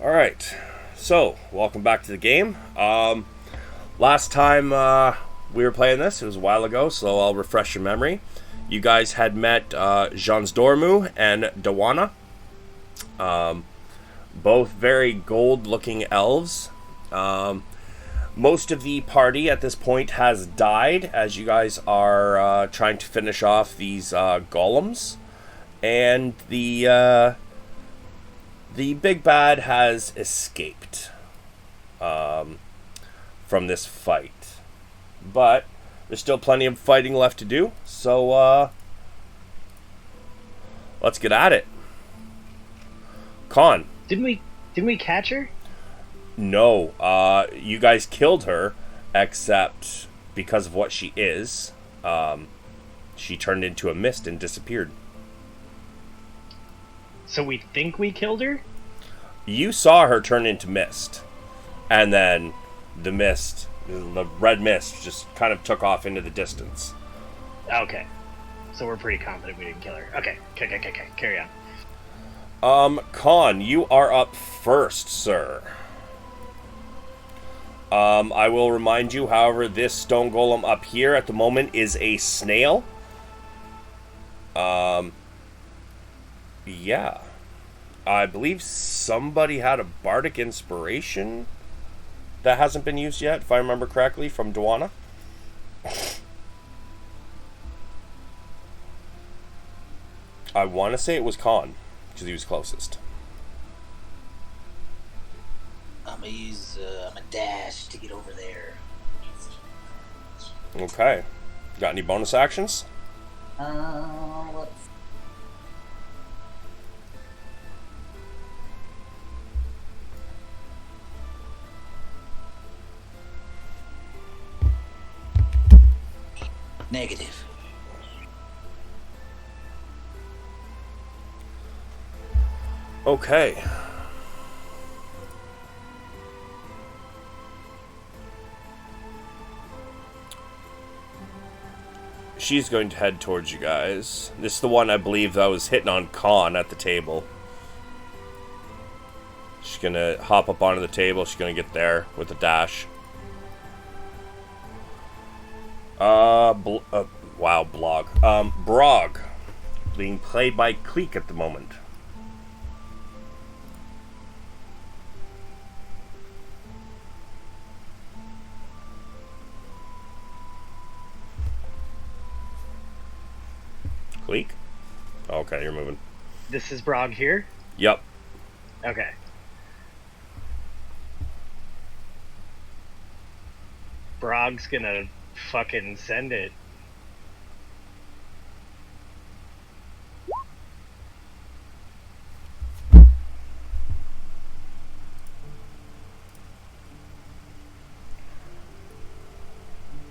Alright, so welcome back to the game. Last time we were playing this, it was a while ago, so I'll refresh your memory. You guys had met Jans Dormu and Dawana. Both very gold-looking elves. Most of the party at this point has died as you guys are trying to finish off these golems. And the big bad has escaped from this fight. But there's still plenty of fighting left to do, so let's get at it. Con. Didn't we catch her? No, you guys killed her, except because of what she is. She turned into a mist and disappeared. So we think we killed her? You saw her turn into mist, and then the red mist, just kind of took off into the distance. Okay. So we're pretty confident we didn't kill her. Okay. Carry on. Con, you are up first, sir. I will remind you, however, this stone golem up here at the moment is a snail. Yeah. I believe somebody had a bardic inspiration that hasn't been used yet, if I remember correctly, from Dawana. I want to say it was Khan, because he was closest. I'm gonna use a dash to get over there. Okay. Got any bonus actions? Let's... Negative. Okay. She's going to head towards you guys. This is the one I believe that was hitting on Khan at the table. She's going to hop up onto the table. She's going to get there with a dash. Brog. Being played by Cleek at the moment. Cleek? Okay, you're moving. This is Brog here? Yep. Okay. Brog's gonna fucking send it.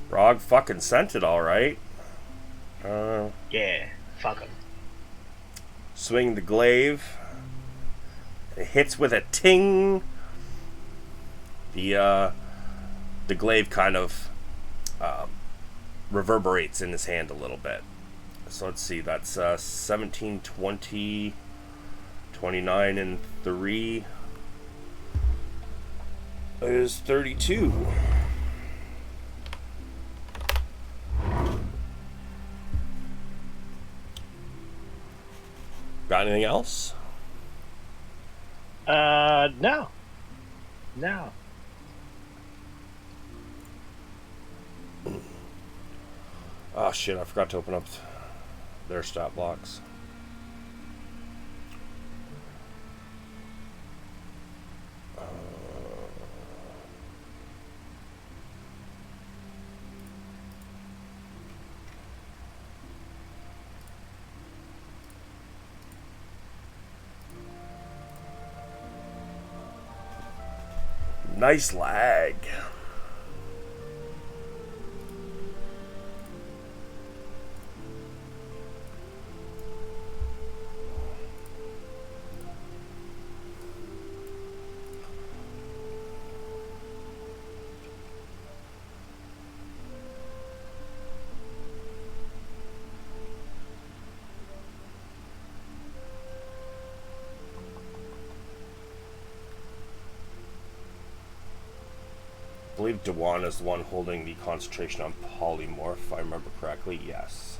Brog fucking sent it, alright. Yeah, fuck him. Swing the glaive. It hits with a ting. The glaive kind of reverberates in his hand a little bit. So let's see, that's 17, 20, 29, and 3 is 32. Got anything else? No. Oh shit, I forgot to open up their stat blocks. Nice lag. believe Dewan is the one holding the concentration on polymorph, if I remember correctly. Yes.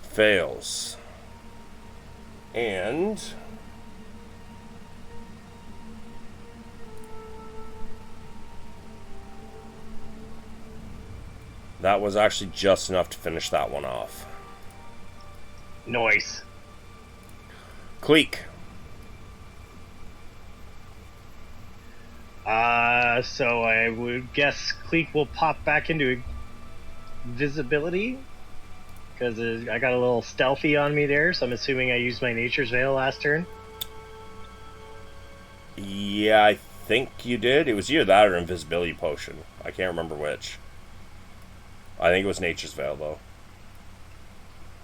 Fails. And that was actually just enough to finish that one off. Noise. Cleek. So I would guess Cleek will pop back into visibility. Because I got a little stealthy on me there, so I'm assuming I used my Nature's Veil last turn. Yeah, I think you did. It was either that or Invisibility Potion. I can't remember which. I think it was Nature's Veil, though.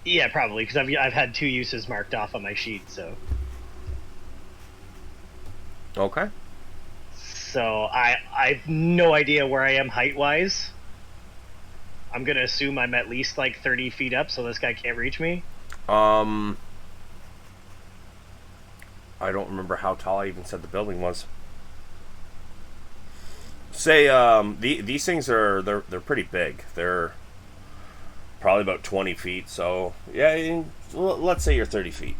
Yeah, probably, because I've had 2 uses marked off on my sheet, so... Okay. So I have no idea where I am height-wise. I'm going to assume I'm at least like 30 feet up, so this guy can't reach me. I don't remember how tall I even said the building was. Say, these things are, they're pretty big. They're probably about 20 feet, so, yeah, let's say you're 30 feet.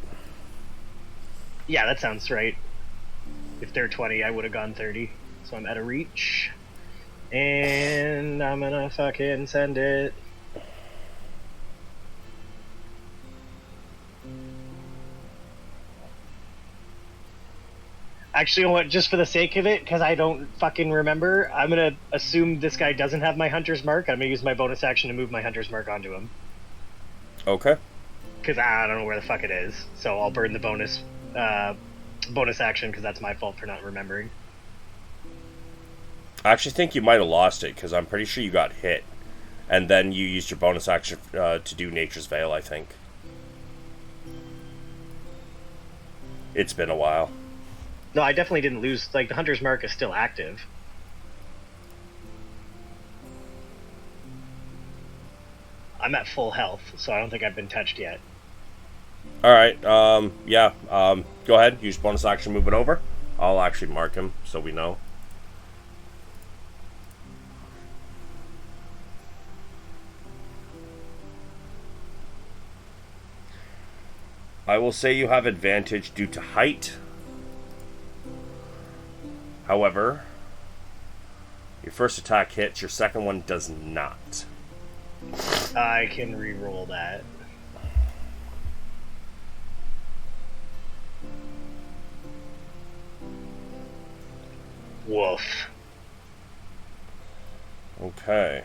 Yeah, that sounds right. If they're 20, I would have gone 30. So I'm out of reach. And I'm gonna fucking send it. Actually, you know what? Just for the sake of it, because I don't fucking remember, I'm gonna assume this guy doesn't have my hunter's mark. I'm gonna use my bonus action to move my hunter's mark onto him. Okay. Because I don't know where the fuck it is. So I'll burn the bonus action, because that's my fault for not remembering. I actually think you might have lost it, because I'm pretty sure you got hit. And then you used your bonus action to do Nature's Veil, I think. It's been a while. No, I definitely didn't lose. Like, the hunter's mark is still active. I'm at full health, so I don't think I've been touched yet. Alright, yeah, go ahead, use bonus action, move it over. I'll actually mark him, so we know. I will say you have advantage due to height. However, your first attack hits, your second one does not. I can re-roll that. Woof. Okay.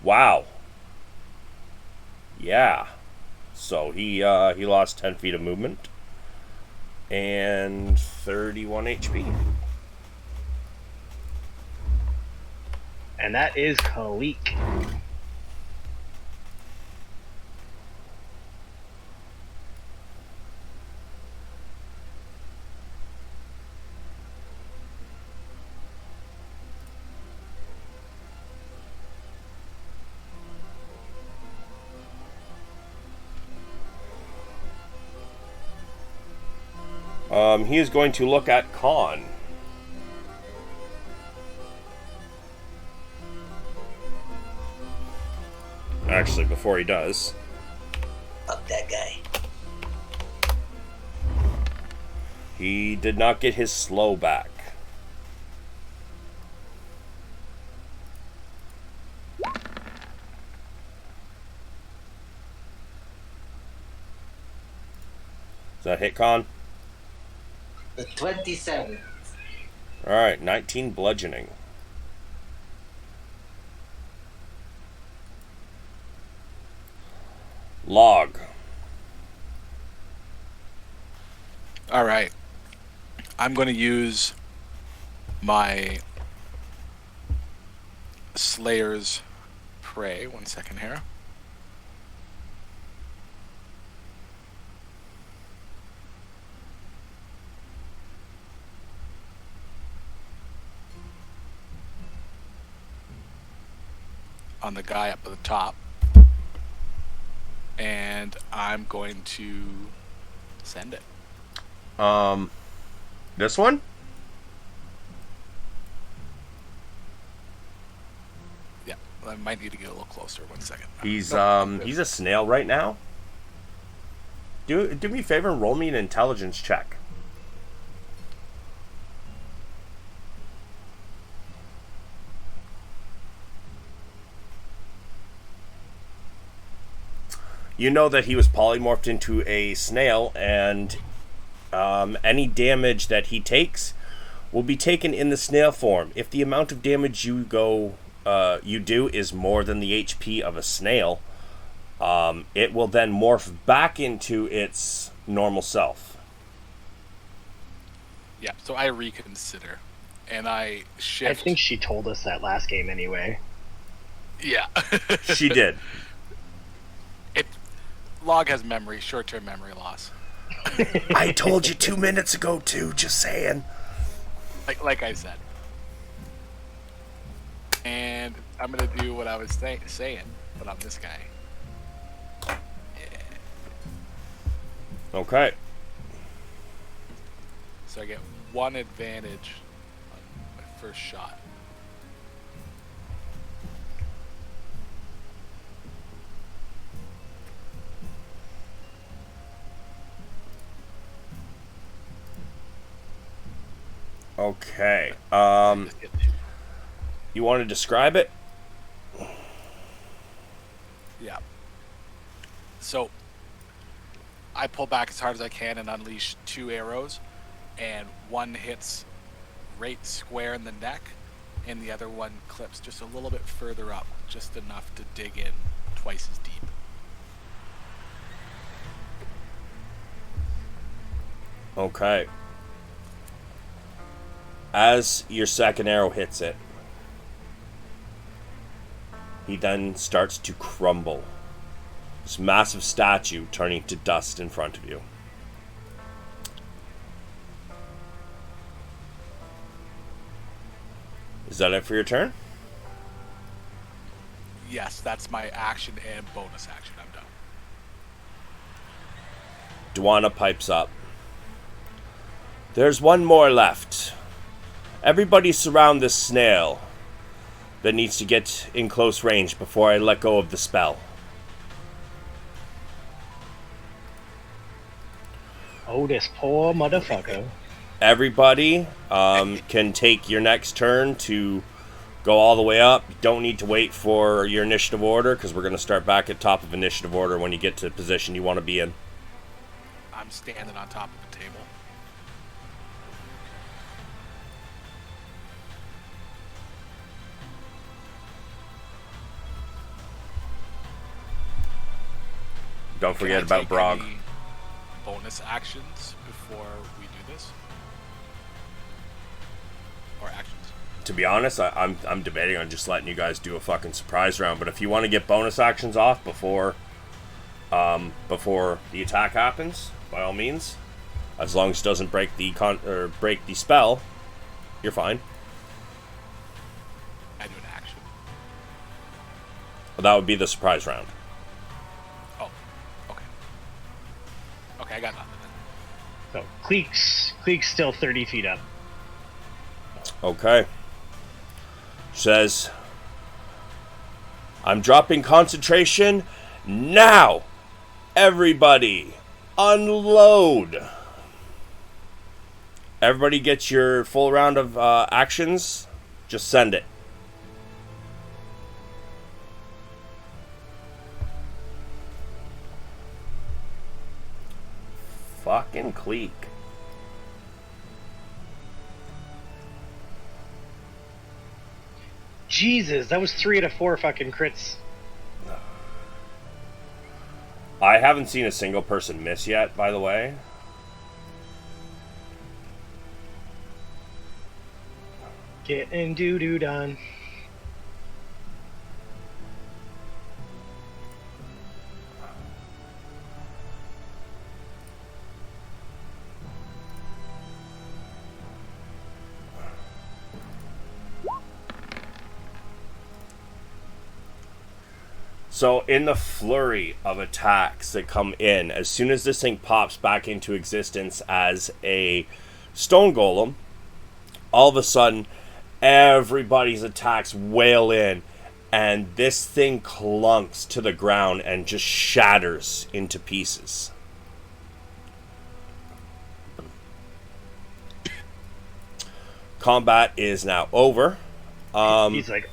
Wow. Yeah. So he lost 10 feet of movement and 31 HP. And that is Kalik. He is going to look at Khan. Actually, before he does, Fuck that guy. he did not get his slow back. Does that hit Khan? The 27. Alright, 19 bludgeoning. Log. All right. I'm going to use my Slayer's Prey. 1 second here. On the guy up at the top. And I'm going to send it. This one? Yeah, I might need to get a little closer. 1 second. He's Nope. he's a snail right now. Do me a favor and roll me an intelligence check. You know that he was polymorphed into a snail, and any damage that he takes will be taken in the snail form. If the amount of damage you do is more than the HP of a snail, it will then morph back into its normal self. Yeah, so I reconsider. And I shift. I think she told us that last game anyway. Yeah. She did. Log has memory, short-term memory loss. I told you 2 minutes ago, too, just saying. Like I said. And I'm going to do what I was saying, but I'm this guy. Yeah. Okay. So I get 1 advantage on my first shot. Okay. You want to describe it? Yeah. So I pull back as hard as I can and unleash 2 arrows, and one hits right square in the neck, and the other one clips just a little bit further up, just enough to dig in twice as deep. Okay. As your second arrow hits it, he then starts to crumble. This massive statue turning to dust in front of you. Is that it for your turn? Yes, that's my action and bonus action. I'm done. Dwana pipes up. There's one more left. Everybody surround this snail that needs to get in close range before I let go of the spell. Oh, this poor motherfucker. Everybody can take your next turn to go all the way up. You don't need to wait for your initiative order, because we're going to start back at top of initiative order when you get to the position you want to be in. I'm standing on top of the table. Don't forget about take Brog. any bonus actions before we do this? Or actions? To be honest, I'm debating on just letting you guys do a fucking surprise round. But if you want to get bonus actions off before the attack happens, by all means, as long as it doesn't break the break the spell, you're fine. I do an action. Well, that would be the surprise round. Oh, okay. Okay, I got nothing then. So Cleek's still 30 feet up. Okay. Says, I'm dropping concentration now. Everybody, unload. Everybody gets your full round of actions. Just send it. Fucking Cleek. Jesus, that was 3 out of 4 fucking crits. I haven't seen a single person miss yet, by the way. Getting doo-doo done. So in the flurry of attacks that come in, as soon as this thing pops back into existence as a stone golem, all of a sudden everybody's attacks wail in, and this thing clunks to the ground and just shatters into pieces. Combat is now over. He's like,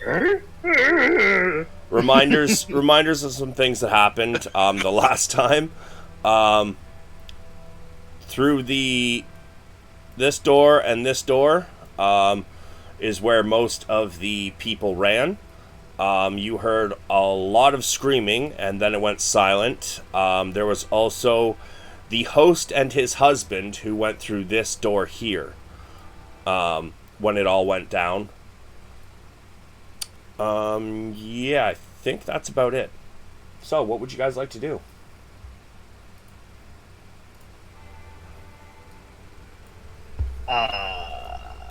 reminders of some things that happened the last time. Through this door and this door is where most of the people ran. You heard a lot of screaming, and then it went silent. There was also the host and his husband who went through this door here when it all went down. Yeah, I think that's about it. So, what would you guys like to do?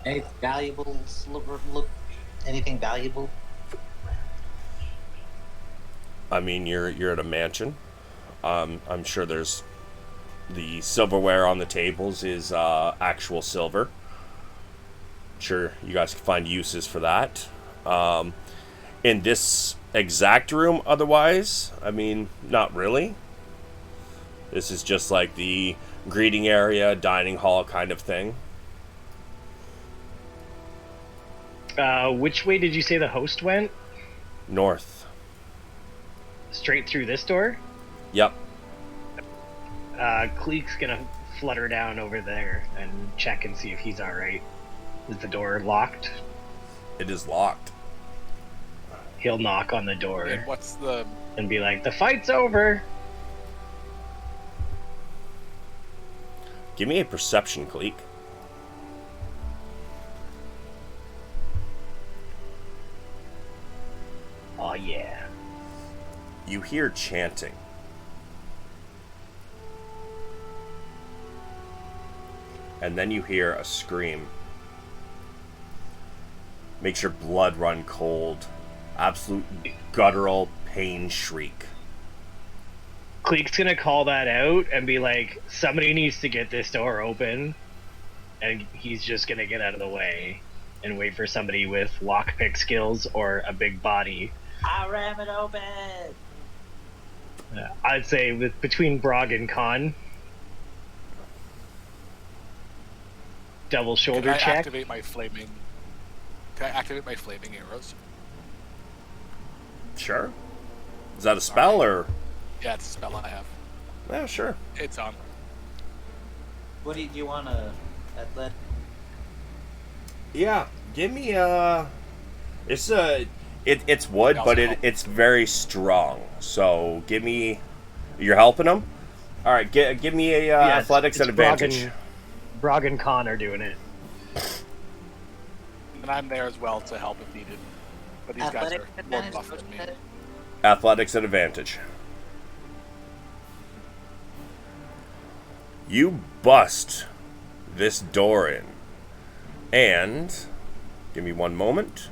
Anything valuable? Look, anything valuable? I mean, you're at a mansion. I'm sure there's the silverware on the tables is actual silver. Sure, you guys can find uses for that. In this exact room, otherwise, I mean, not really. This is just like the greeting area, dining hall kind of thing. which way did you say the host went? North. Straight through this door? Yep. Cleek's gonna flutter down over there and check and see if he's alright. Is the door locked? It is locked. He'll knock on the door And what's the... and be like, "The fight's over!" Give me a perception, Cleek. Oh yeah. You hear chanting. And then you hear a scream. Makes your blood run cold. Absolute guttural pain shriek. Cleek's gonna call that out and be like, "Somebody needs to get this door open," and he's just gonna get out of the way and wait for somebody with lockpick skills or a big body. I ram it open. I'd say between Brog and Khan, double shoulder Can I check. activate my flaming... Can I activate my flaming arrows? Sure. Is that a spell or? Yeah, it's a spell I have. Yeah, sure. It's on. What do you want to athletic? Yeah, give me it's it's wood, Also but help. it's very strong. So give me. You're helping them. All right, give me a Yeah, athletics it's at advantage. Brog and Khan are doing it. And I'm there as well to help if needed. But these guys Athletic are more advantage. buff than me. Athletics at advantage. You bust this door in, and give me one moment.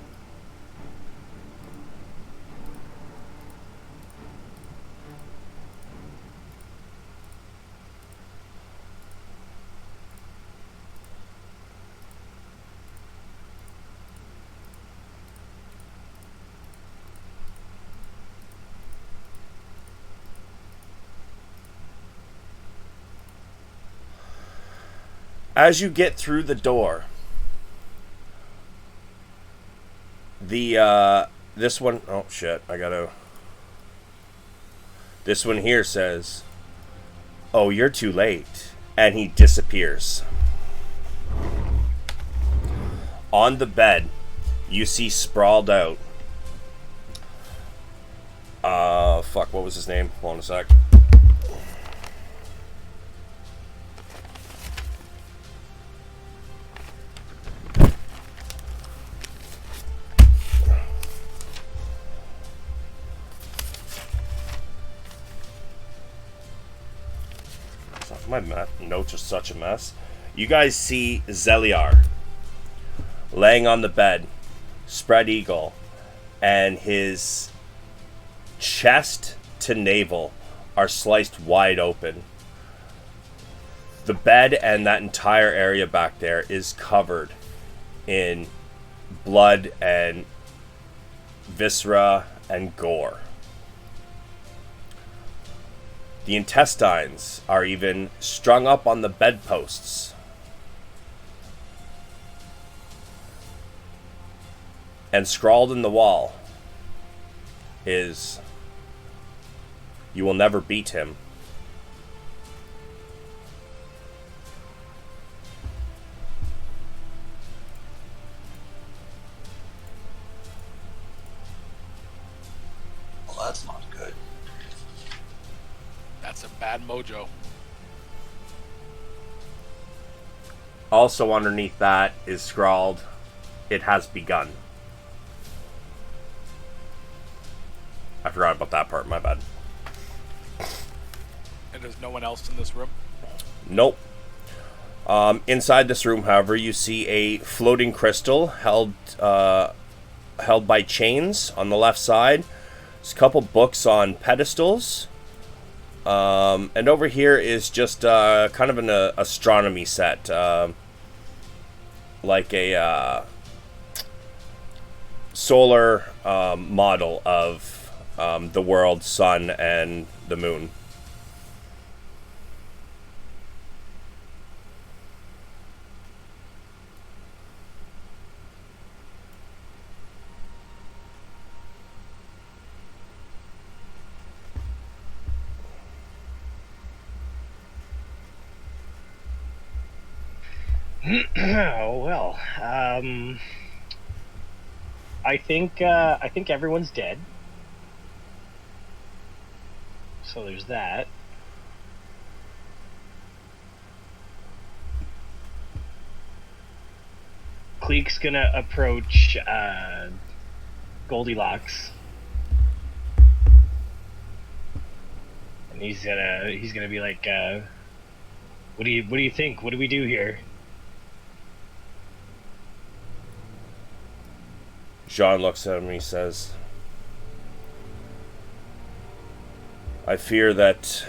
As you get through the door, this one, oh shit, this one here says, "Oh, you're too late," and he disappears. On the bed, you see sprawled out, fuck, what was his name? Hold on a sec. My notes are such a mess. You guys see Zeliar laying on the bed, spread eagle, and his chest to navel are sliced wide open. The bed and that entire area back there is covered in blood and viscera and gore. The intestines are even strung up on the bedposts. And scrawled in the wall is, "You will never beat him." Well, that's not good. That's a bad mojo. Also underneath that is scrawled, "It has begun." I forgot about that part, my bad. And there's no one else in this room? Nope. Inside this room, however, you see a floating crystal held by chains on the left side. There's a couple books on pedestals. And over here is just kind of an astronomy set. Like a solar model of the world, sun, and the moon. Oh well. I think everyone's dead. So there's that. Cleek's gonna approach Goldilocks, and he's gonna be like, what do you think? What do we do here? Jean looks at him and he says, "I fear that,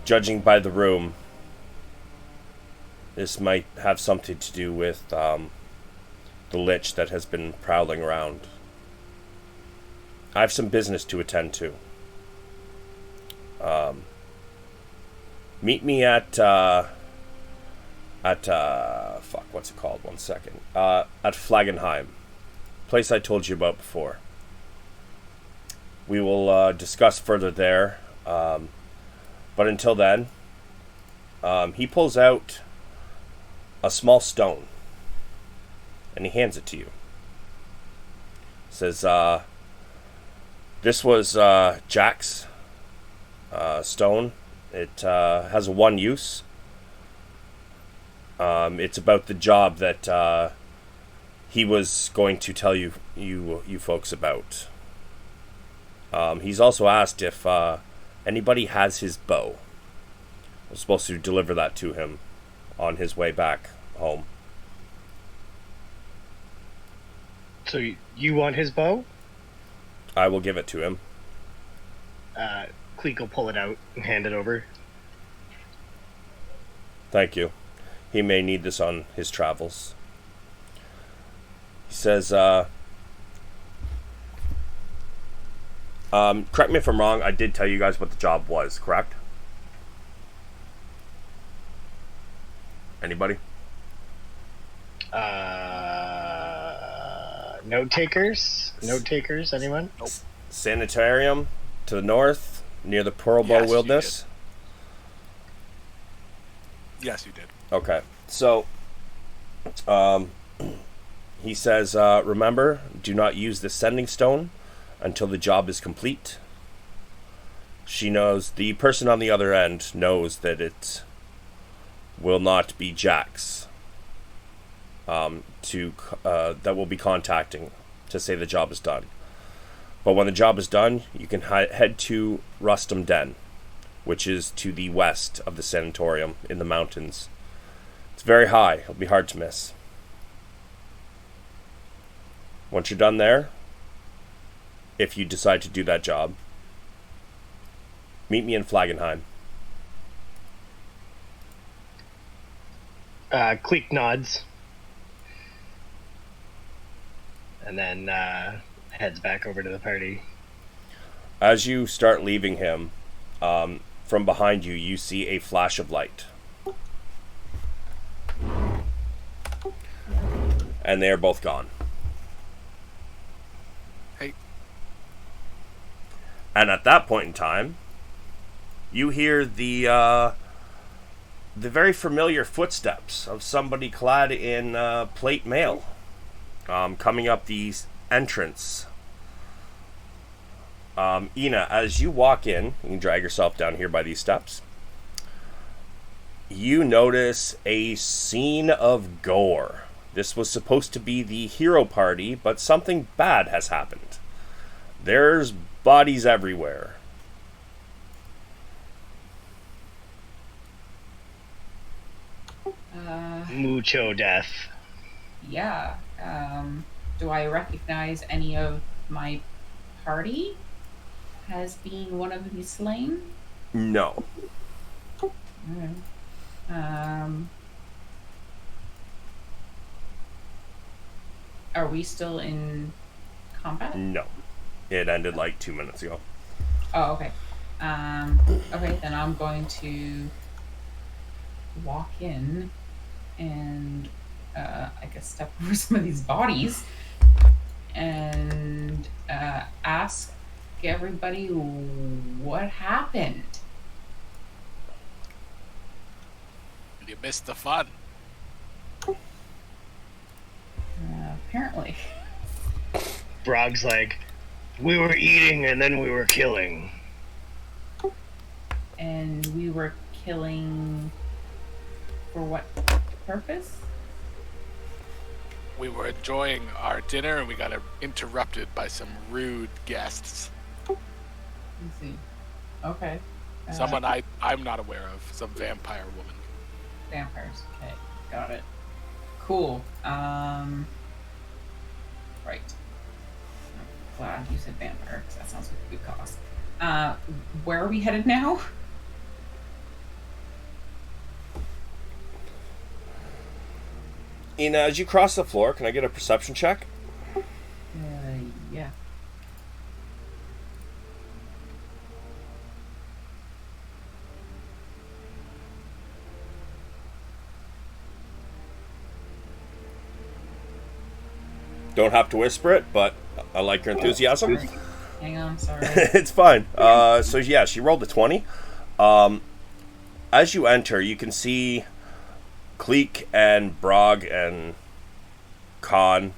judging by the room, this might have something to do with the lich that has been prowling around. I have some business to attend to. Meet me at what's it called? One second. At Flagenheim, place I told you about before. We will discuss further there. But until then," he pulls out a small stone and he hands it to you. Says, "This was Jack's stone. It has one use. It's about the job that he was going to tell you folks about. He's also asked if anybody has his bow. I'm supposed to deliver that to him on his way back home." So you want his bow? I will give it to him. Cleek will pull it out and hand it over. Thank you. He may need this on his travels. He says, correct me if I'm wrong, I did tell you guys what the job was, correct? Anybody? Note takers? Note takers, anyone? Nope. Sanitarium to the north, near the Pearlbow Yes, you Wilderness. Yes, you did. Okay, so he says, remember, do not use the sending stone until the job is complete. She knows, the person on the other end knows that it will not be Jax that will be contacting to say the job is done. But when the job is done, you can head to Rustum Den. which is to the west of the sanatorium in the mountains. It's very high. It'll be hard to miss. Once you're done there, if you decide to do that job, meet me in Flagenheim. Cleek nods. And then heads back over to the party. As you start leaving him, from behind you, you see a flash of light. And they are both gone. Hey. And at that point in time, you hear the very familiar footsteps of somebody clad in plate mail coming up the entrance. Ina, as you walk in, you can drag yourself down here by these steps. You notice a scene of gore. This was supposed to be the hero party, but something bad has happened. There's bodies everywhere. Mucho death. Yeah. Do I recognize any of my party as being one of these slain? No. Alright. Are we still in combat? No. It ended like 2 minutes ago. Oh, okay. Okay, then I'm going to walk in and I guess step over some of these bodies and ask everybody what happened. You missed the fun. Apparently. Brog's like, we were eating and then we were killing. And we were killing for what purpose? We were enjoying our dinner and we got interrupted by some rude guests. Let's see. Okay. Someone I'm not aware of. Some vampire woman. Vampires. Okay, got it. Cool. Right. I'm glad you said vampire, because that sounds like a good cause. Where are we headed now? Ina, as you cross the floor, can I get a perception check? Yeah. Don't have to whisper it, but I like your enthusiasm. Hang on, sorry. It's fine. So yeah, she rolled a 20. As you enter, you can see Cleek and Brog and Khan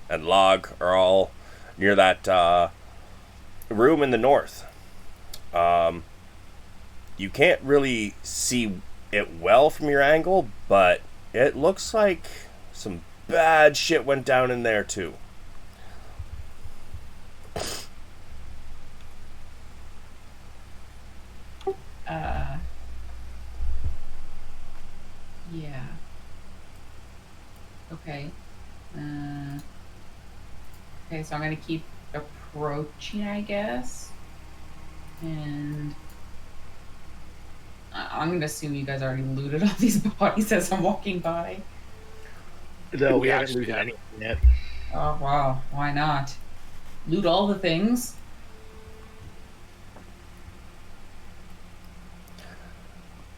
and Log are all near that room in the north. You can't really see it well from your angle, but it looks like some bad shit went down in there too. Yeah. Okay. Okay, so I'm gonna keep approaching, I guess. And I'm gonna assume you guys already looted all these bodies as I'm walking by. Though we haven't actually looted haven't. anything yet. Oh, wow. Why not? Loot all the things?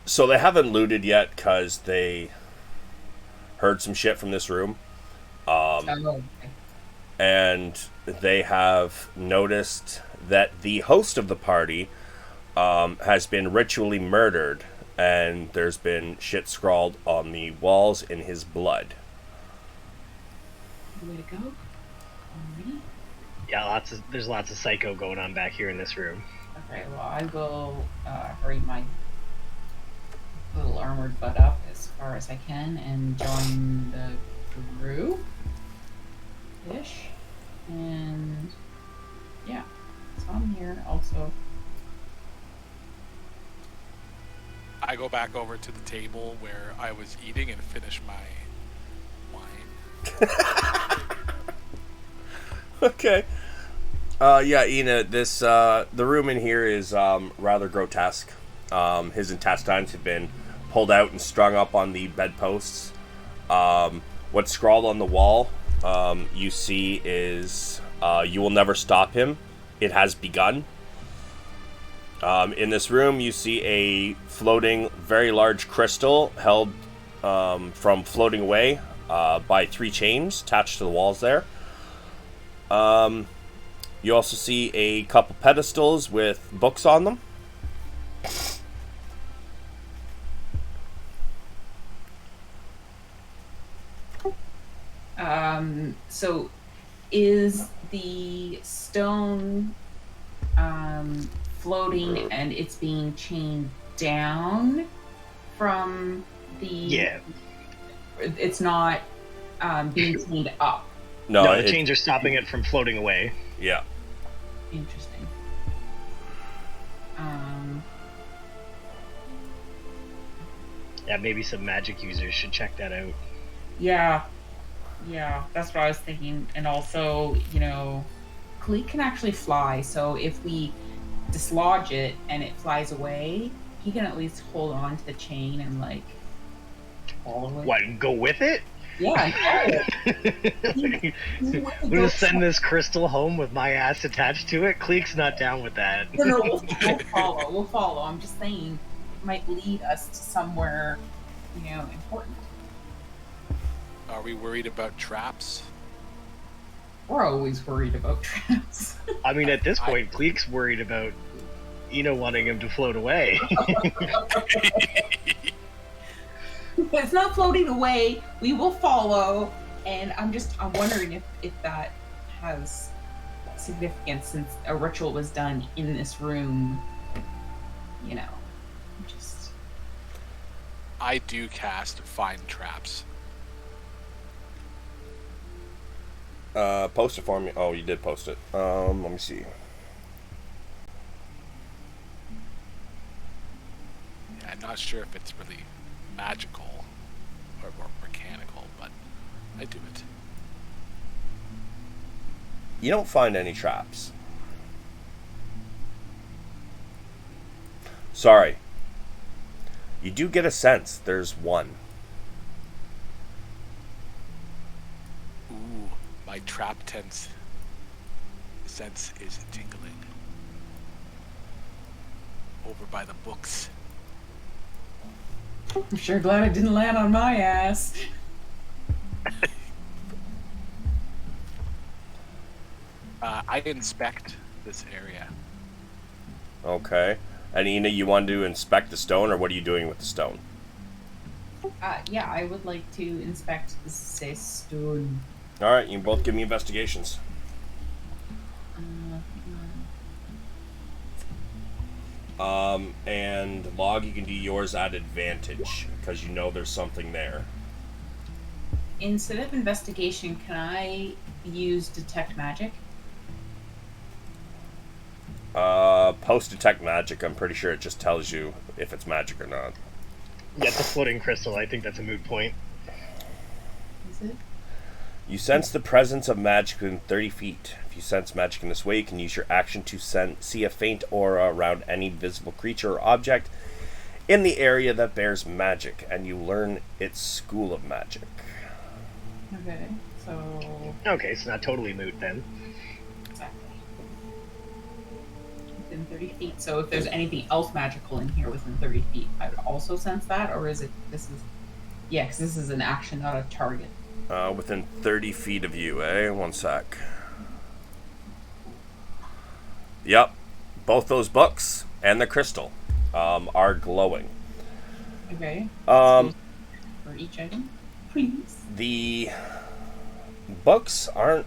So they haven't looted yet because they heard some shit from this room. Oh, okay. And they have noticed that the host of the party has been ritually murdered, and there's been shit scrawled on the walls in his blood. Way to go. Alright. Yeah, there's lots of psycho going on back here in this room. Okay, well, I will hurry my little armored butt up as far as I can and join the crew. Ish. And yeah, so I'm here also. I go back over to the table where I was eating and finish my wine. Okay. Yeah, Ina, this the room in here is rather grotesque. His intestines have been pulled out and strung up on the bedposts. What's scrawled on the wall, you see is "You will never stop him. It has begun." In this room, you see a floating, very large crystal held from floating away by 3 chains attached to the walls there. You also see a couple pedestals with books on them. So is the stone floating and it's being chained down from the... Yeah. It's not being chained up. No, the chains are stopping it from floating away. Yeah. Interesting. Yeah, maybe some magic users should check that out. Yeah, that's what I was thinking. And also, Kalik can actually fly, so if we dislodge it and it flies away, he can at least hold on to the chain and, follow it. What, go with it? Yeah, We're gonna send this crystal home with my ass attached to it? Cleek's not down with that. No, we'll follow. I'm just saying, it might lead us to somewhere, important. Are we worried about traps? We're always worried about traps. I mean, at this point, Cleek's worried about wanting him to float away. It's not floating away. We will follow, and I'm wondering if that has significance since a ritual was done in this room. I do cast find traps. Post it for me. Oh, you did post it. Let me see. Yeah, I'm not sure if it's really magical or mechanical, but I do it. You don't find any traps. Sorry. You do get a sense there's one. Ooh, my trap sense is tingling. Over by the books. I'm sure glad it didn't land on my ass. I inspect this area. Okay. And Ina, you want to inspect the stone, or what are you doing with the stone? Yeah, I would like to inspect the stone. Alright, you can both give me investigations. And Log, you can do yours at advantage, because you know there's something there. Instead of investigation, can I use detect magic? Post detect magic, I'm pretty sure it just tells you if it's magic or not. Yeah, it's a floating crystal. I think that's a moot point. Is it? You sense the presence of magic within 30 feet. If you sense magic in this way, you can use your action to see a faint aura around any visible creature or object in the area that bears magic, and you learn its school of magic. Okay, so... Okay, it's not totally moot then. Exactly. Within 30 feet. So if there's anything else magical in here within 30 feet, I would also sense that? Or is it... Yeah, because this is an action, not a target. Within 30 feet of you, eh? One sec. Yep. Both those books and the crystal are glowing. Okay. For each item, please. The books aren't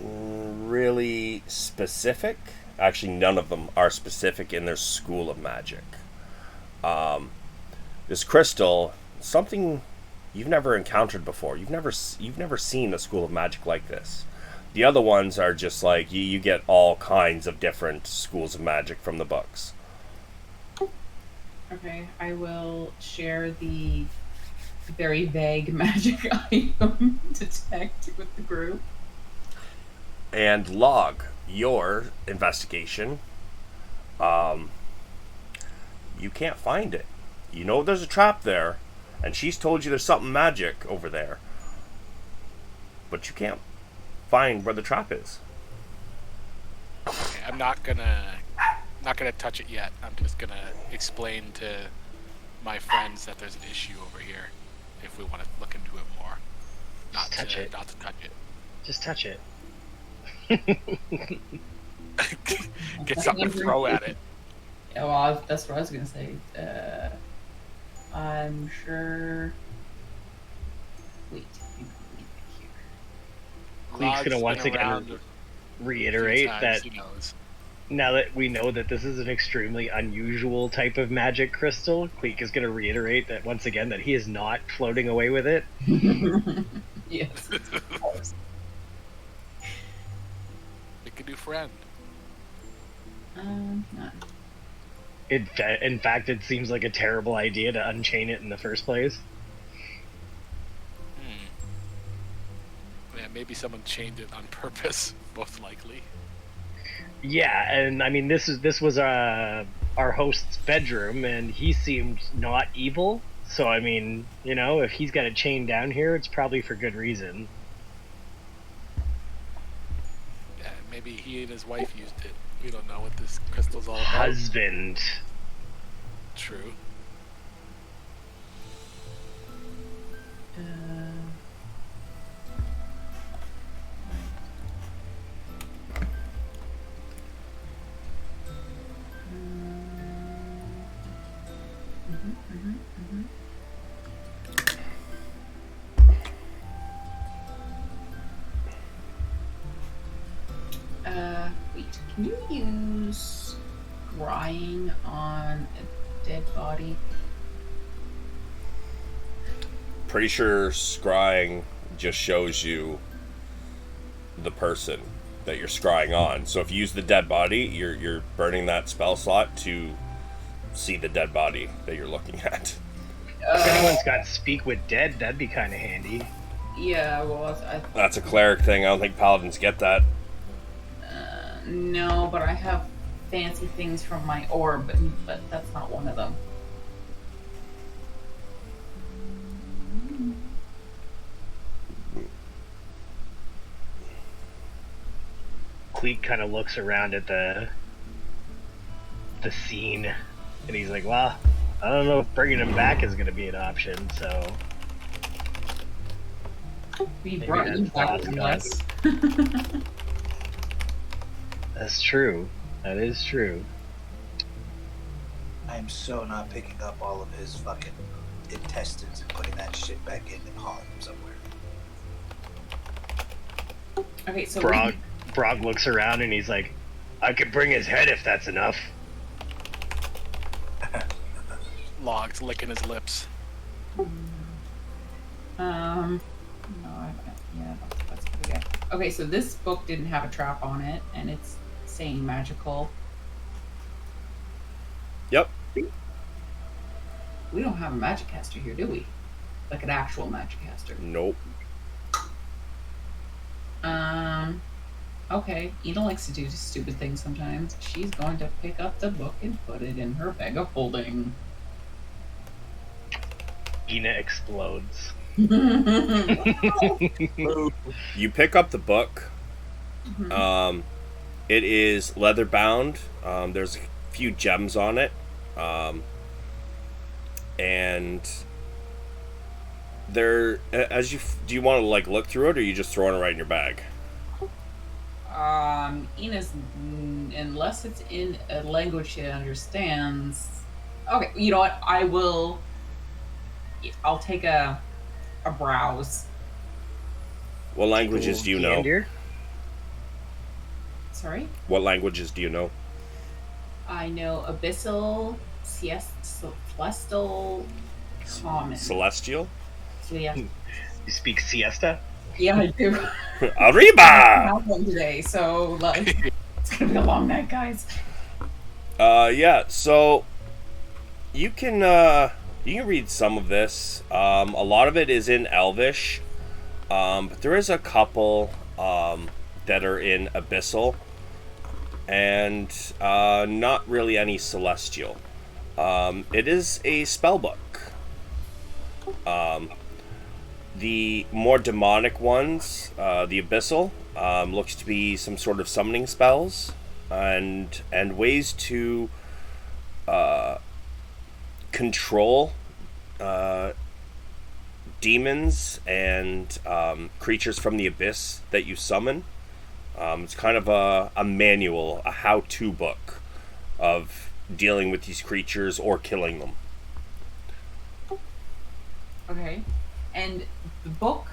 really specific. Actually, none of them are specific in their school of magic. This crystal, something you've never encountered before. You've never seen a school of magic like this. The other ones are just like you get all kinds of different schools of magic from the books. Okay, I will share the very vague magic item detect with the group. And log your investigation. You can't find it. You know there's a trap there, and she's told you there's something magic over there. But you can't find where the trap is. Okay, I'm not gonna touch it yet. I'm just gonna explain to my friends that there's an issue over here. If we want to look into it more, not to touch it. Just touch it. Get something to throw at it. Yeah, well, that's what I was gonna say. I'm sure. Wait, hang on, let me get here. Cleek's gonna once again reiterate that He knows. now that we know that this is an extremely unusual type of magic crystal, Cleek is gonna reiterate that once again that he is not floating away with it. Yes, of course. Make a new friend. Not. In fact, it seems like a terrible idea to unchain it in the first place. Yeah, maybe someone chained it on purpose. Most likely. Yeah, and I mean this was our host's bedroom, and he seemed not evil. So I mean, you know, if he's got a chain down here, it's probably for good reason. Yeah, maybe he and his wife used it. We don't know what this crystal's all about. Husband. True. Wait, can you use scrying on a dead body? Pretty sure scrying just shows you the person that you're scrying on. So if you use the dead body, you're burning that spell slot to see the dead body that you're looking at. If anyone's got speak with dead, that'd be kind of handy. Yeah, well, That's a cleric thing. I don't think paladins get that. No, but I have fancy things from my orb, but that's not one of them. Cleek kind of looks around at the scene, and he's like, "Well, I don't know if bringing him back is going to be an option." So We Maybe brought you that's back lost with us. that's true. That is true. I am so not picking up all of his fucking intestines and putting that shit back in and hauling him somewhere. Okay, so Brog looks around and he's like, "I could bring his head if that's enough." Log's licking his lips. No, yeah, that's pretty good. Okay, so this book didn't have a trap on it, and it's saying magical. Yep. We don't have a magic caster here, do we? Like an actual magic caster. Nope. Okay, Ina likes to do stupid things sometimes. She's going to pick up the book and put it in her bag of holding. Ina explodes. You pick up the book. It is leather bound. There's a few gems on it. And there, do you want to like look through it, or are you just throwing it right in your bag? Ina's, unless it's in a language she understands. Okay, you know what? I'll take a browse. What languages do you know? Gander? Sorry? What languages do you know? I know Abyssal, Celestial, Common. Celestial? Yeah. You speak siesta? Yeah, I do. I Arriba! have one today, so like, it's gonna be a long night, guys. Yeah, so You can read some of this. A lot of it is in Elvish, but there is a couple that are in Abyssal, and not really any Celestial. It is a spell book. The more demonic ones, the Abyssal, looks to be some sort of summoning spells and ways to control demons and creatures from the abyss that you summon. It's kind of a manual, a how-to book of dealing with these creatures or killing them. Okay. And the book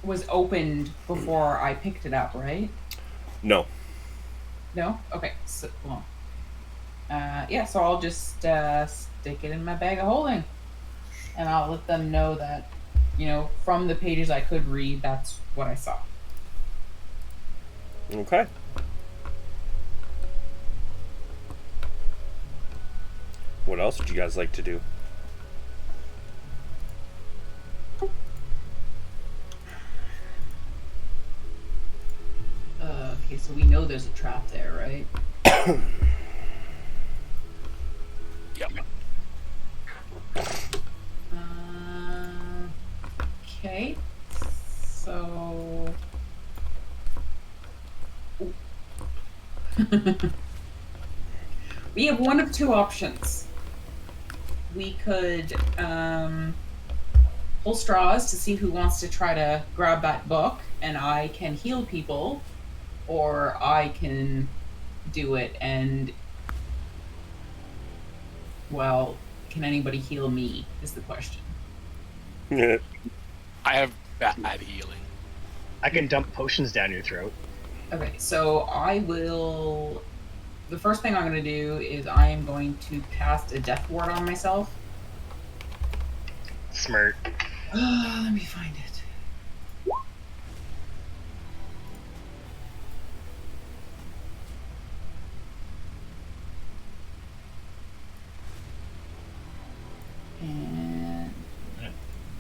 was opened before I picked it up, right? No. No? Okay. So, well, yeah, so I'll just stick it in my bag of holding. And I'll let them know that, from the pages I could read, that's what I saw. Okay. What else would you guys like to do? Okay, so we know there's a trap there, right? Yep. Okay. So. We have one of two options. We could pull straws to see who wants to try to grab that book, and I can heal people, or I can do it and, well, can anybody heal me is the question. I have bad healing. I can dump potions down your throat. Okay, so I will... The first thing I'm going to do is I am going to cast a death ward on myself. Smirt. Let me find it. And...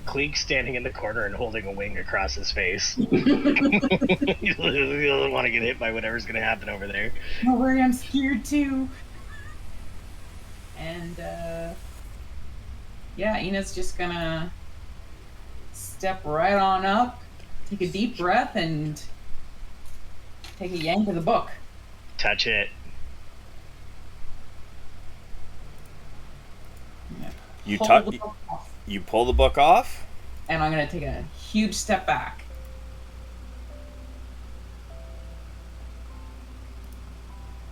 Cleek standing in the corner and holding a wing across his face. You don't want to get hit by whatever's going to happen over there. Don't worry, I'm scared too. And, yeah, Ina's just gonna step right on up, take a deep breath, and take a yank of the book. Touch it. You Pull tuck. the book off, You pull the book off. and I'm gonna take a huge step back.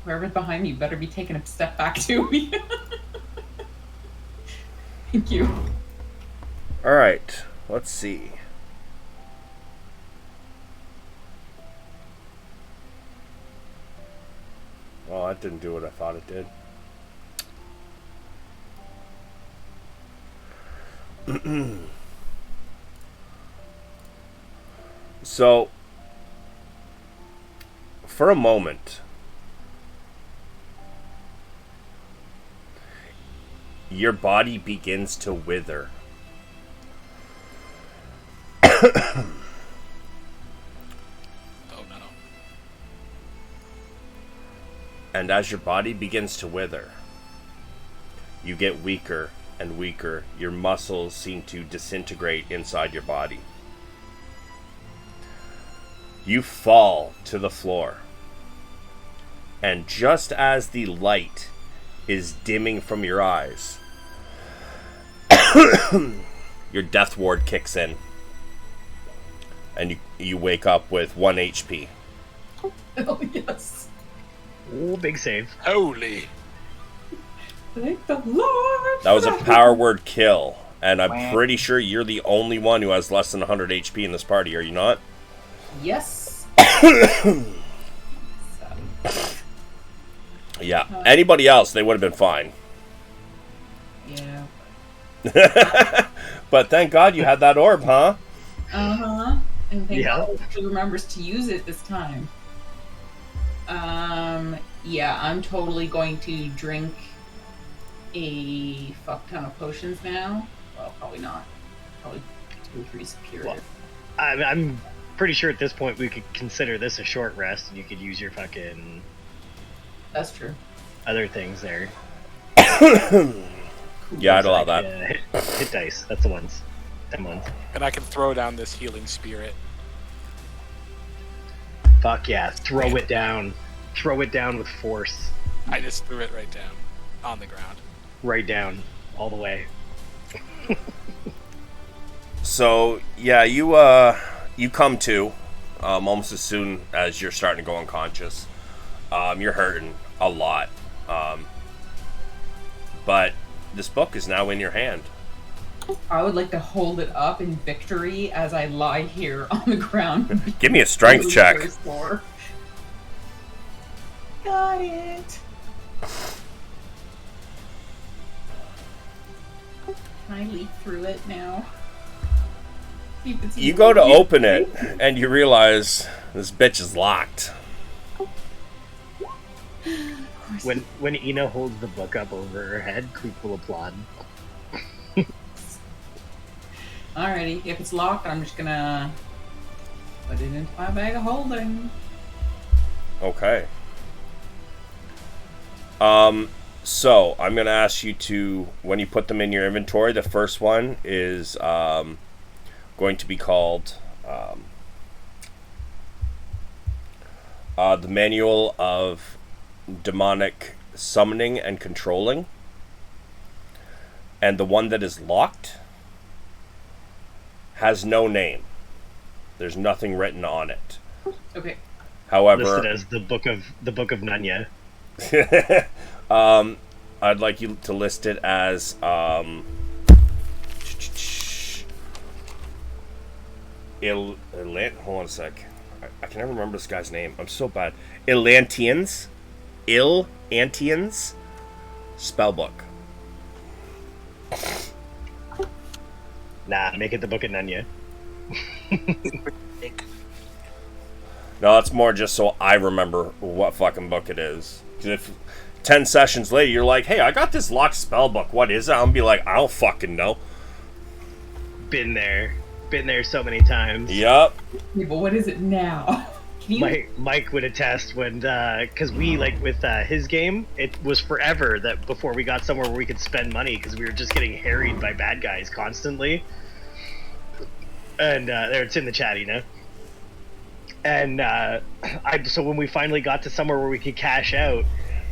Whoever's behind me better be taking a step back too. Thank you. All right. Let's see. Well, that didn't do what I thought it did. So, for a moment, your body begins to wither. Oh no. And as your body begins to wither, you get weaker and weaker. Your muscles seem to disintegrate inside your body. You fall to the floor. And just as the light is dimming from your eyes, your death ward kicks in. And you wake up with 1 HP. Oh, yes. Ooh, big save. Holy. Thank the Lord. That was a power word kill. And I'm pretty sure you're the only one who has less than 100 HP in this party, are you not? Yes. Yeah. Anybody else, they would have been fine. Yeah. But thank God you had that orb, huh? Uh-huh. And thank Yeah. God he remembers to use it this time. Yeah, I'm totally going to drink a fuck ton of potions now. Well, probably not. Probably 2 or 3 superior. Well, I'm pretty sure at this point we could consider this a short rest, and you could use your fucking That's true. other things there. Yeah, I'd allow that. Hit dice. That's the ones. Them ones. And I can throw down this healing spirit. Fuck yeah. Throw it down. Throw it down with force. I just threw it right down on the ground. Right down. All the way. So yeah, you come to almost as soon as you're starting to go unconscious. You're hurting a lot, but this book is now in your hand. I would like to hold it up in victory as I lie here on the ground. Give me a strength check. Floor. Got it. Can I leap through it now? You go to open it, and you realize this bitch is locked. When Ina holds the book up over her head, Cleek will applaud. Alrighty, if it's locked, I'm just gonna put it into my bag of holding. Okay. So I'm gonna ask you to, when you put them in your inventory, the first one is going to be called the Manual of Demonic Summoning and Controlling, and the one that is locked has no name. There's nothing written on it. Okay. However, Listed as the book of Nanya. I'd like you to list it as hold on a sec. I can never remember this guy's name. I'm so bad. Ilantians Spellbook. Nah, make it the book of Nanya. No, it's more just so I remember what fucking book it is. 'Cause if 10 sessions later you're like, hey, I got this locked spell book, what is it? I'm gonna be like, I don't fucking know. Been there so many times. Yup. Yeah, but what is it now? Can you... Mike would attest when, because we, like, with his game, it was forever that before we got somewhere where we could spend money, because we were just getting harried by bad guys constantly. And there, it's in the chat, you know. And so when we finally got to somewhere where we could cash out,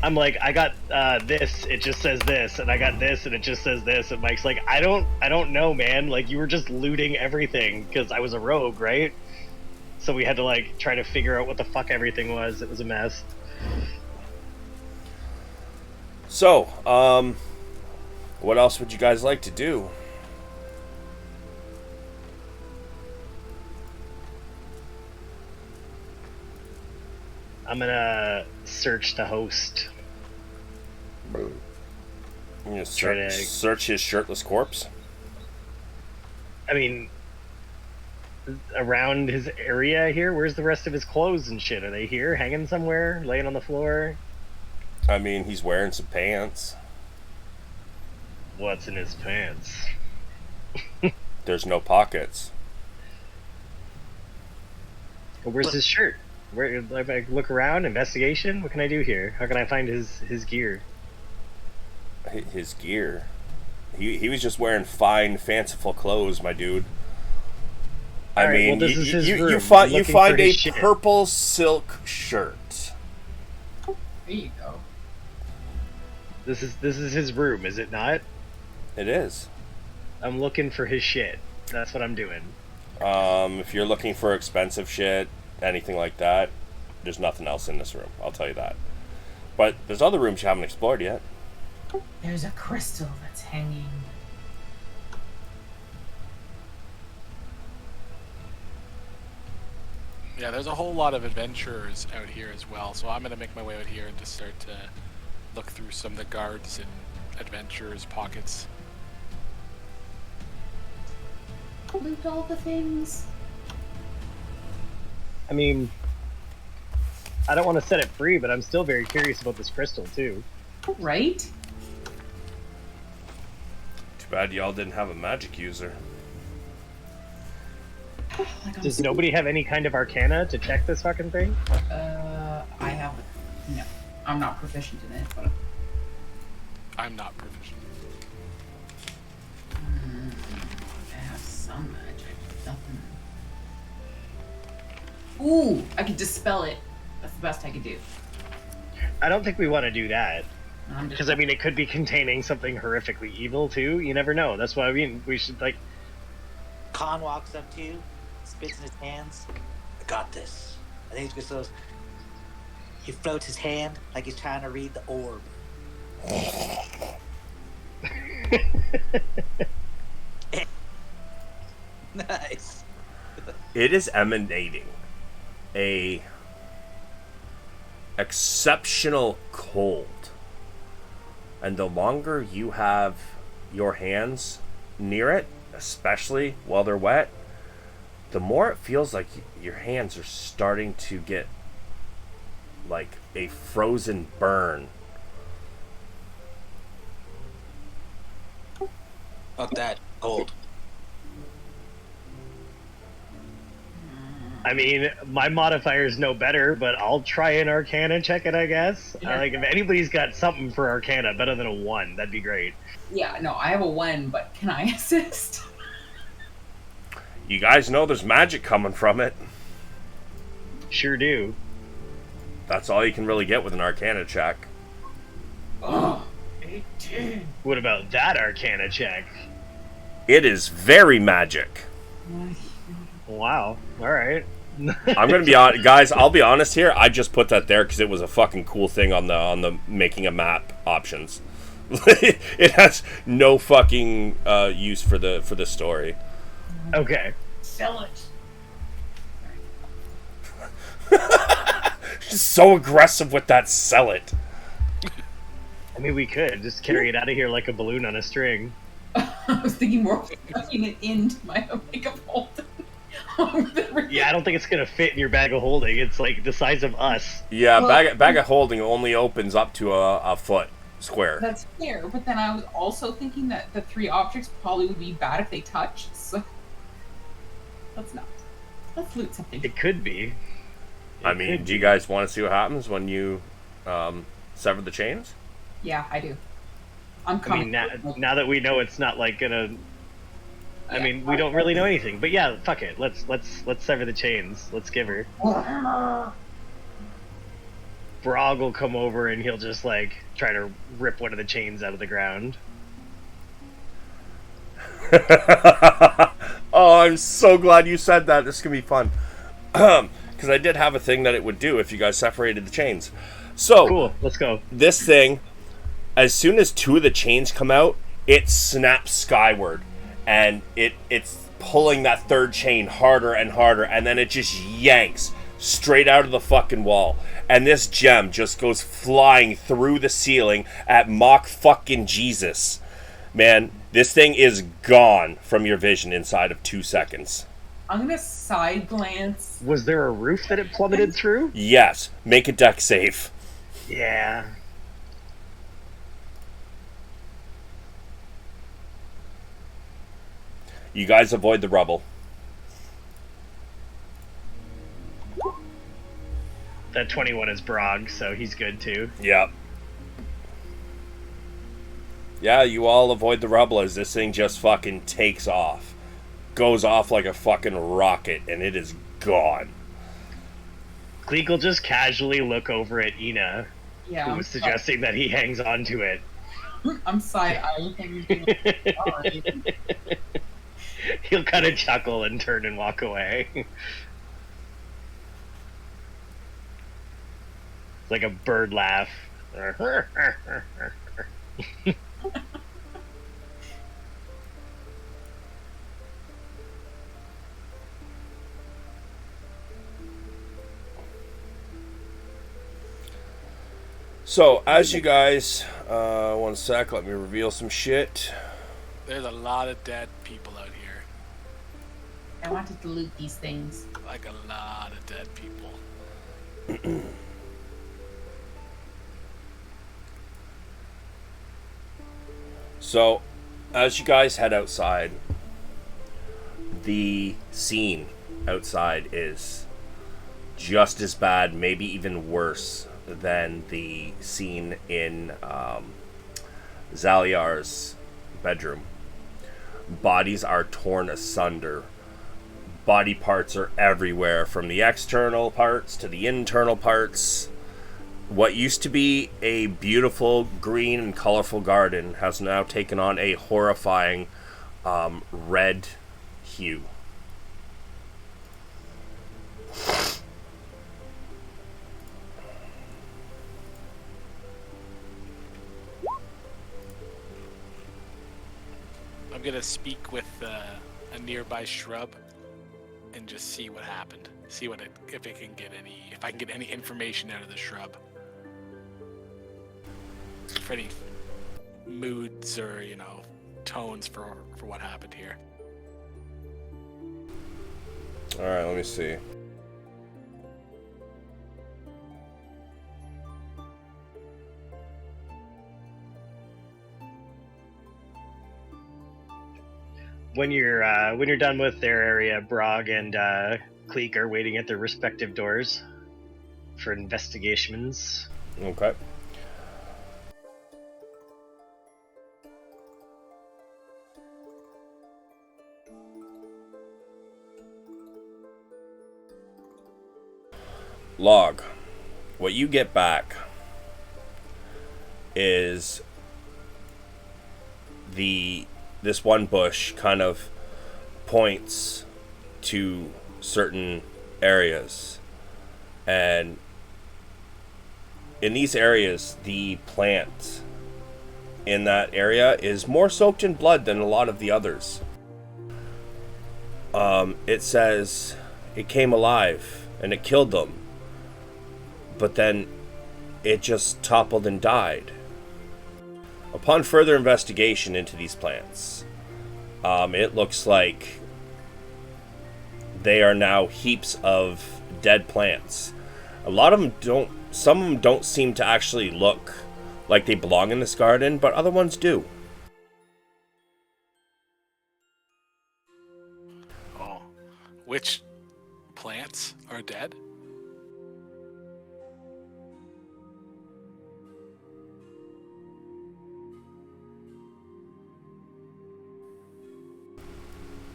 I'm like, I got this, it just says this, and I got this, and it just says this, and Mike's like, I don't know, man. Like, you were just looting everything because I was a rogue, right? So we had to like try to figure out what the fuck everything was. It was a mess. So, what else would you guys like to do? I'm gonna search the host. You're gonna Try to- search his shirtless corpse? I mean, around his area here, where's the rest of his clothes and shit? Are they here, hanging somewhere, laying on the floor? I mean, he's wearing some pants. What's in his pants? There's no pockets. Well, where's his shirt? Where? If I look around, investigation. What can I do here? How can I find his gear? His gear? He was just wearing fine, fanciful clothes, my dude. I Alright, mean, well, this is his you room. find Looking for a his shit. purple silk shirt. There you go. This is his room, is it not? It is. I'm looking for his shit. That's what I'm doing. If you're looking for expensive shit, anything like that, there's nothing else in this room. I'll tell you that. But there's other rooms you haven't explored yet. There's a crystal that's hanging. Yeah, there's a whole lot of adventurers out here as well, so I'm gonna make my way out here and just start to look through some of the guards and adventurers' pockets. Loot all the things. I mean, I don't want to set it free, but I'm still very curious about this crystal too. Right? bad y'all didn't have a magic user. Like, I'm Does super- nobody have any kind of arcana to check this fucking thing? I have. No, I'm not proficient in it, but I'm not proficient. I have some magic. Nothing. Ooh, I could dispel it. That's the best I could do. I don't think we want to do that. I'm just Because, I mean, it could be containing something horrifically evil, too. You never know. That's why, I mean, we should, like... Khan walks up to you, spits in his hands. I got this. I think he's just he floats his hand like he's trying to read the orb. Nice. It is emanating a exceptional cold. And the longer you have your hands near it, especially while they're wet, the more it feels like your hands are starting to get like a frozen burn. Fuck that. Cold. I mean, my modifier's no better, but I'll try an arcana check it, I guess. Yeah. Like, if anybody's got something for arcana better than a 1, that'd be great. Yeah, no, I have a 1, but can I assist? You guys know there's magic coming from it. Sure do. That's all you can really get with an arcana check. Oh, 18. What about that arcana check? It is very magic. Wow. Alright. I'm gonna be on, guys. I'll be honest here. I just put that there because it was a fucking cool thing on the making a map options. It has no fucking use for the story. Okay. Sell it. She's so aggressive with that sell it. I mean, we could just carry it out of here like a balloon on a string. I was thinking more of tucking it into my makeup holder. Yeah, I don't think it's gonna fit in your bag of holding. It's like the size of us. Yeah, Well- bag of holding only opens up to a foot square. That's fair, but then I was also thinking that the 3 objects probably would be bad if they touched, so let's not. Let's loot something. It could be. I mean, do you guys want to see what happens when you sever the chains? Yeah, I do. I'm I coming. mean, now that we know it's not like gonna. I Yeah. mean, we don't really know anything, but yeah, fuck it. Let's sever the chains. Let's give her. Brog will come over and he'll just like try to rip one of the chains out of the ground. Oh, I'm so glad you said that. This is gonna be fun. Because I did have a thing that it would do if you guys separated the chains. So Cool. Let's go. this thing, as soon as 2 of the chains come out, it snaps skyward, and it's pulling that 3rd chain harder and harder, and then it just yanks straight out of the fucking wall, and this gem just goes flying through the ceiling at Mach fucking Jesus. Man, this thing is gone from your vision inside of 2 seconds. I'm gonna side glance. Was there a roof that it plummeted through? Yes, make a deck save. Yeah. You guys avoid the rubble. That 21 is Brog, so he's good too. Yep. Yeah, you all avoid the rubble as this thing just fucking takes off. Goes off like a fucking rocket, and it is gone. Cleek will just casually look over at Ina, Yeah, who was suggesting that he hangs on to it. I'm side eyeing things. Alright. He'll kind of chuckle and turn and walk away. It's like a bird laugh. So, as you guys, 1 sec, let me reveal some shit. There's a lot of dead people out here. I wanted to loot these things. Like a lot of dead people. So, As you guys head outside, the scene outside is just as bad, maybe even worse than the scene in Zaliar's bedroom. Bodies are torn asunder. Body parts are everywhere, from the external parts to the internal parts. What used to be a beautiful green and colorful garden has now taken on a horrifying red hue. I'm gonna speak with a nearby shrub and just see what happened. See what if I can get any information out of the shrub. For any moods or tones for what happened here. All right, let me see. When you're done with their area, Brog and Cleek are waiting at their respective doors for investigations. Okay. Log. What you get back is this one bush kind of points to certain areas, and in these areas the plant in that area is more soaked in blood than a lot of the others. It says it came alive and it killed them, but then it just toppled and died. Upon further investigation into these plants, it looks like they are now heaps of dead plants. A lot of them don't, some of them don't seem to actually look like they belong in this garden, but other ones do. Oh, which plants are dead?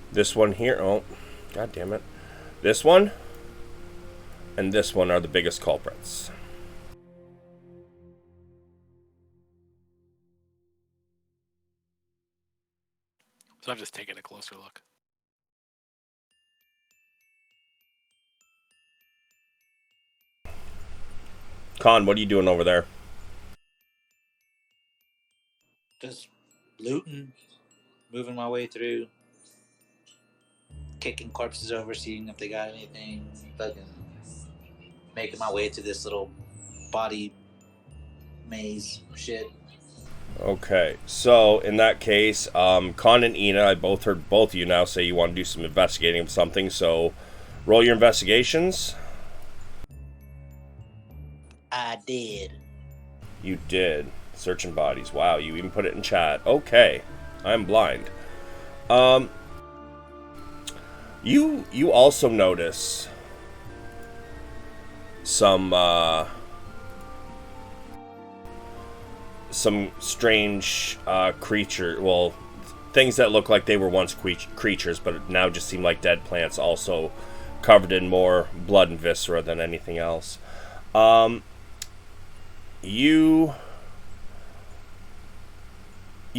This one here, oh, god damn it. This one and this one are the biggest culprits. So I'm just taking a closer look. Con, what are you doing over there? Just looting, moving my way through, kicking corpses over, seeing if they got anything, fucking making my way to this little body maze shit. Okay, so in that case, Con and Ina, I both heard both of you now say you want to do some investigating of something, so roll your investigations. I did. You did. Searching bodies. Wow, you even put it in chat. Okay, I'm blind. You also notice some strange creature. Well, things that look like they were once creatures, but now just seem like dead plants. Also covered in more blood and viscera than anything else. You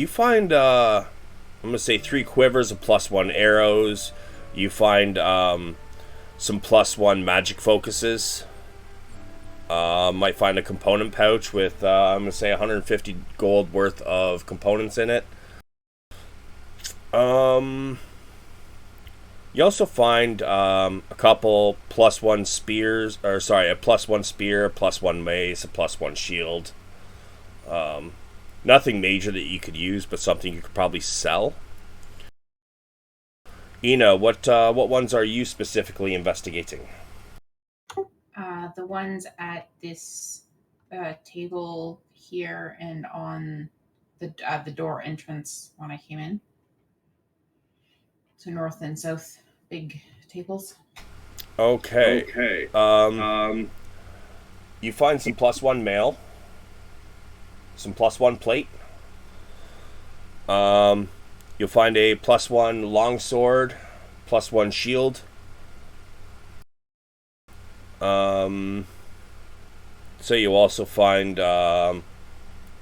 find I'm gonna say 3 quivers of +1 arrows. You find some +1 magic focuses. Might find a component pouch with I'm gonna say 150 gold worth of components in it. You also find a couple +1 spears, or sorry, a +1 spear, +1 mace, a +1 shield. Nothing major that you could use, but something you could probably sell. Ina, what ones are you specifically investigating? The ones at this table here and on the door entrance when I came in. So north and south, big tables. Okay. You find some +1 mail, some +1 plate. You'll find a +1 longsword, +1 shield. So you'll also find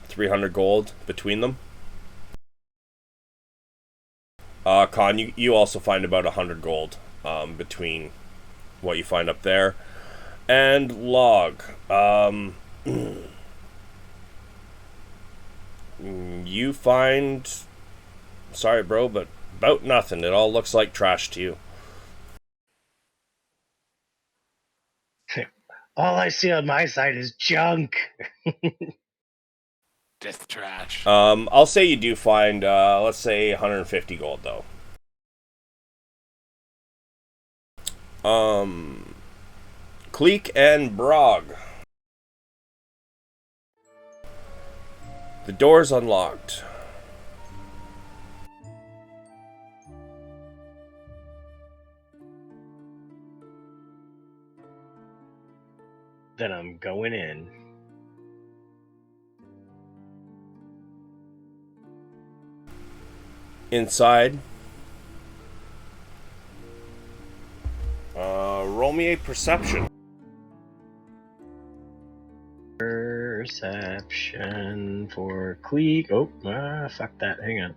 300 gold between them. Con, you also find about 100 gold between what you find up there. And log. You find... Sorry, bro, but about nothing. It all looks like trash to you. All I see on my side is junk. Death trash. I'll say you do find, let's say, 150 gold, though. Cleek and Brog. The door's unlocked. Then I'm going in. Inside. Roll me a perception. Perception for Cleek. Oh, fuck that. Hang on.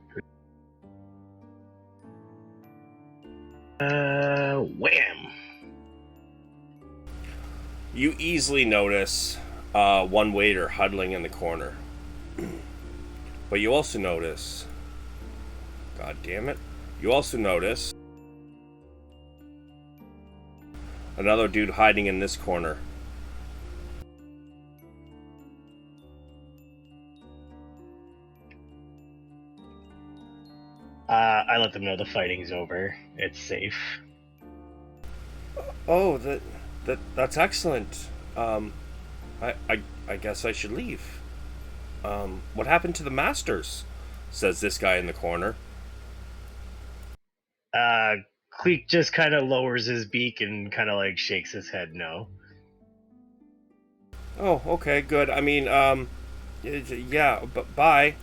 Wham! You easily notice one waiter huddling in the corner. But you also notice... God damn it. You also notice... another dude hiding in this corner. I let them know the fighting's over. It's safe. Oh, that's excellent. I guess I should leave. What happened to the masters? Says this guy in the corner. Cleek just kind of lowers his beak and kind of like shakes his head no. Oh, okay, good. I mean, yeah, but bye.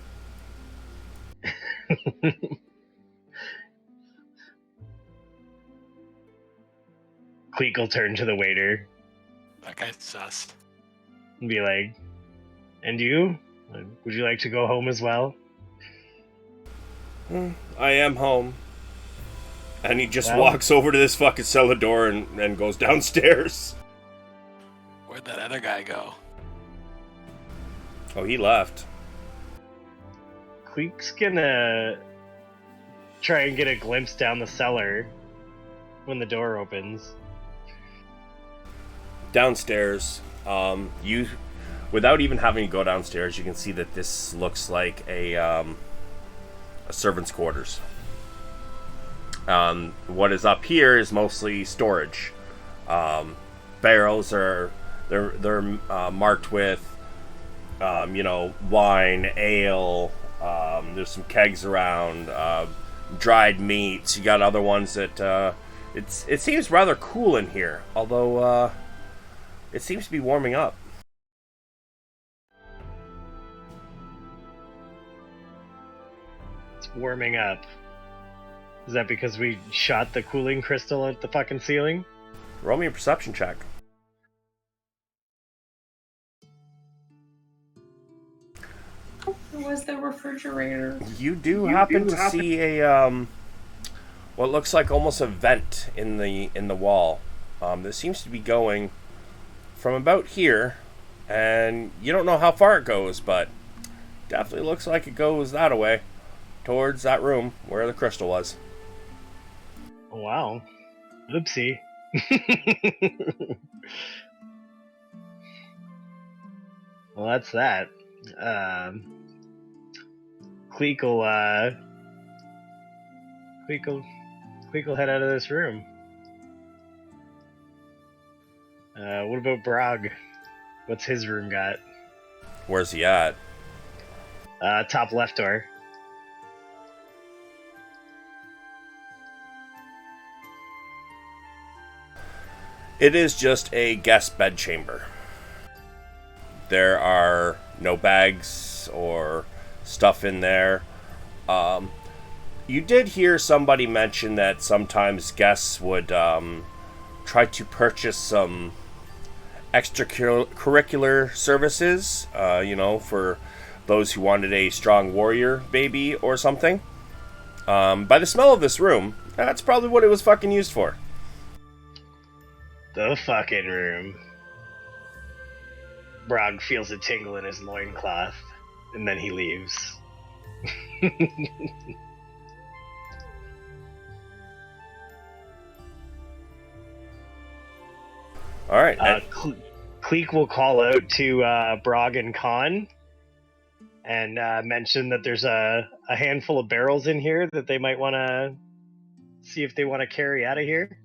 Cleek will turn to the waiter That guy's sus. and be like, "And you? Would you like to go home as well?" I am home. And he just Well, walks over to this fucking cellar door and goes downstairs. Where'd that other guy go? Oh, he left. Cleek's gonna try and get a glimpse down the cellar when the door opens. Downstairs, you, without even having to go downstairs, you can see that this looks like a servant's quarters. What is up here is mostly storage. Barrels are they're marked with wine, ale. There's some kegs around, dried meats. You got other ones that it seems rather cool in here, although it seems to be warming up. It's warming up. Is that because we shot the cooling crystal at the fucking ceiling? Roll me a perception check. It was the refrigerator. You do happen to see a what looks like almost a vent in the wall. That seems to be going from about here, and you don't know how far it goes, but definitely looks like it goes that away towards that room where the crystal was. Oh, wow. Oopsie. Well, that's that. Cleek will head out of this room. What about Brog? What's his room got? Where's he at? Top left door. It is just a guest bedchamber. There are no bags or stuff in there. You did hear somebody mention that sometimes guests would try to purchase some extracurricular services, for those who wanted a strong warrior baby or something. By the smell of this room, that's probably what it was fucking used for. The fucking room. Brog feels a tingle in his loincloth, and then he leaves. All right. Cleek will call out to Brog and Khan and mention that there's a handful of barrels in here that they might want to see if they want to carry out of here.